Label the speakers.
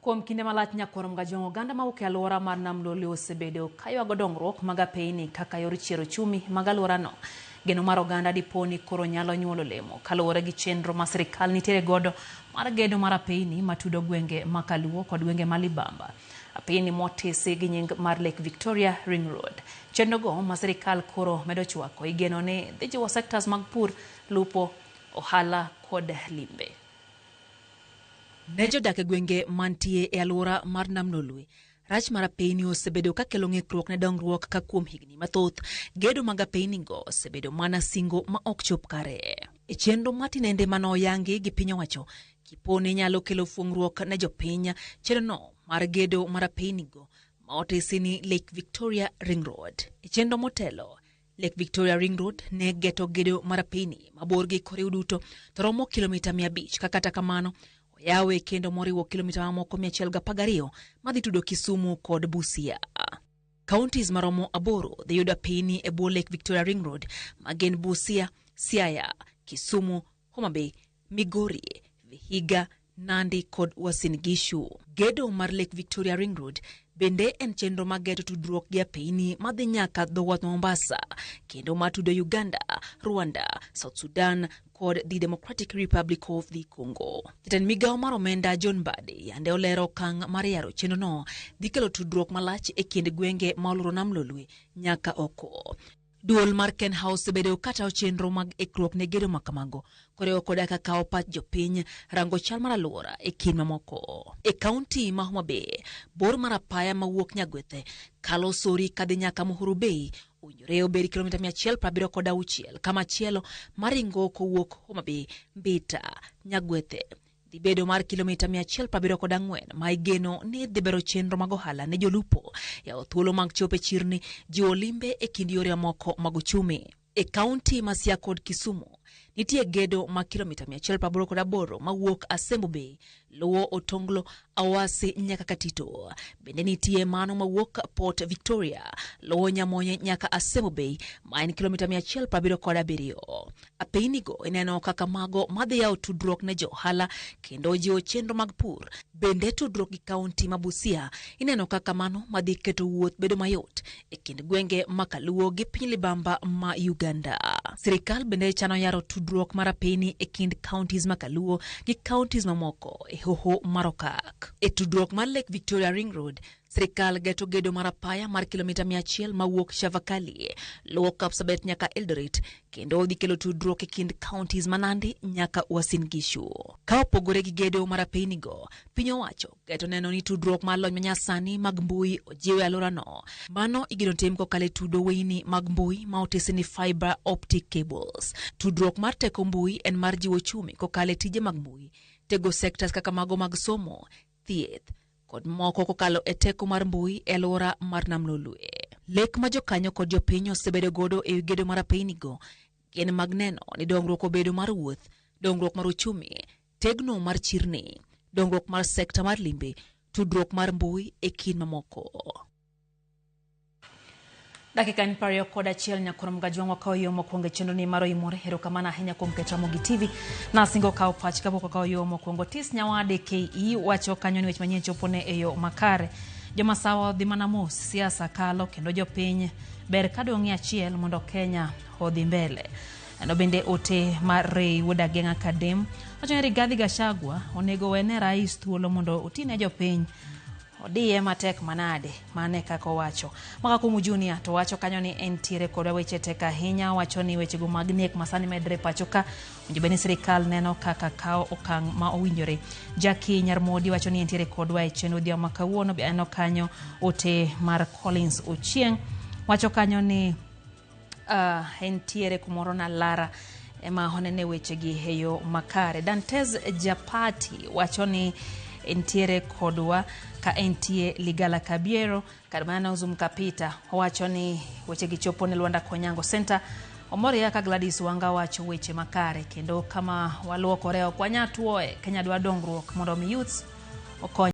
Speaker 1: Kuom kinde malach nyakorom gajongo ganda ma uke alwora mar nam Lolwe osebedo kaywago dongruok mag apeyni kaka yor chiero chumi mag alworano. Geno mar oganda diponi koro nyalo nyuolo olemo kaluwore gi chenro ma sirikal nitiere godo mar gedo mar apeyni matudo gwenge ma Kaluo kod gwenge ma Libamba. Apeyni motisi gi nying mar Lake Victoria Ring Road. Chenrogo ma sirikal koro medo chwako igeno ne dhi jiwo sectors mag pur, lupo, ohala kod limbe. Ne jodak e gwenge mantie e alwora mar nam Lolwe, rach mar apeyni osebedo ka kelo ng'ikruok ne dongruok ka kuom higni mathoth. Gedo mag apeynigo osebedo mana singo ma ok chop kare. E chenro matinende mano oyangi gi piny owacho, kiponi nyalo kelo fuong'ruok ne jopiny. Chenrono mar gedo mar apeynigo ma otisi ni Lake Victoria Ring Road. E chenro motelo, Lake Victoria Ring Road ne geto gedo mar apeyni maborgi koriw duto to romo kilomita 500 kata kamano yawe kendo moriwo kilomita mamoko 112 madhi tudo Kisumu kod Busia. Counties maromo 8 dhi yudo apeyni e bwo Lake Victoria Ring Road magin Busia, Siaya, Kisumu, Homa Bay, Migori, Vihiga, Nandi kod Uasin Gishu. Gedo mar Lake Victoria Ring Road bende en chenro mag geto tudruok gi apeyni madhi nyaka dho wath Mombasa kendo matudo Uganda, Rwanda, South Sudan kod the Democratic Republic of the Congo. Jatend migawo mar omenda John Mbadi yande olero okang' mar yaro chenrono dhi kelo tudruok malach e kind gwenge ma oluoro nam Lolwe nyaka oko. Duol mar Ken House bedo kata chenro mag ikruok ne gedo makamago koreo koda kaka opach jopiny rango chal mar alwora e kind mamoko. E kaunti ma Homa Bay, bor mar apaya mawuok Nyagwethe kalo Sori kadhi nyaka Muhuru Bay owinjore obed kilomita 176 kama chielo maringo kowuok Homa Bay Mbita Nyagwethe dhi bedo mar kilomita 174 ma igeno ni dhi bero chenro mag ohala ne jolupo yawo thuolo mag chope chirni jiwo limbe e kind yore moko mag uchumi. E kaunti ma Siaya kod Kisumu nitie gedo ma kilomita 188 mawuok Asembo Bay luwo Otonglo Awasi nyaka Katito. Bende nitie mano mawuok Port Victoria luwo Nyamonye nyaka Asembo Bay ma en kilomita 177. Apeynigo ineno kaka mago madhi yawo tudruok ne johala kendo jiwo chenro mag pur. Bende tudruok gi kaunti ma Busia ineno kaka mano madhi keto wuoth bedo mayot e kind gwenge ma Kaluo gi piny Libamba ma Uganda. Sirikal bende chano yaro tudruok mar apeyni e kind counties ma Kaluo gi counties mamoko e hoho mar okak. E tudruok mar Lake Victoria Ring Road, sirikal geto gedo mar apaya mar kilomita 100 mawuok Shavakali luwo Kapsabet nyaka Eldoret kendo dhi kelo tudruok e kind counties ma Nandi nyaka Uasin Gishu. Ka opogore gi gedo mar apeynigo, piny owacho geto neno ni tudruok mar lony manyasani mag mbui ojiwe alworano. Mano igeno tim kokalo e tudo weyni mag mbui ma otisi ni fiber optic cables. Tudruok mar teko mbui en mar jiwo chumi kokalo e tije mag mbui, tego sectors kaka mago mag somo, thieth kod moko kokalo e teko mar mbui e alwora mar nam Lolwe. Lek ma jokanyo kod jopiny osebedo godo e gedo mar apeynigo gin mag neno ni dongruok obedo mar wuoth, dongruok mar uchumi, tegno mar chirni, dongruok mar sekta mar limbe, tudruok mar mbui e kind mamoko. Dakika ni 21 nyakorom gajongo ka yo mokwongo chenro ni maro imore hero kamana ahinya kuom keto Ramogi TV na singo ka opach kapok ka yo mokwongo tis nyawade KE wacho kanyo ni weche manyien chopone e yo makare. Joma sawa dhi mana mos siasa kalo kendo jopiny ber kadongi achiel mondo Kenya odhi mbele. Eno bende ote mar Ray Wuoda Genga Kadem wacho ni Rigathi Gachagua onego wene rais thuolo mondo otine jopiny odiye matek manade mane kaka wacho. Maka kumu Junior to wacho kanyo ni entiere kod weche tek ahinya wacho ni weche go mag nek masani medre pachoka unjibeni sirikal neno kaka kao okang' ma owinjore. Jackie Nyarmodi wacho ni entiere kod wa chenro dia makawuono be eno kanyo ote mar Collins Ochieng wacho kanyo ni entiere kumoro na Lara ema honene weche gi heyo makare. Dantes Japati wacho ni entiere kodwa ka entie Ligala Kabiero kadmana uzum kapita wacho ni weche gichopo ne Luanda Konyango Center omori ka Gladys Wanga wacho weche makare kendo kama waluo koreo kwa nyatuoe Kenya dwa dongruok mondo mi youths okony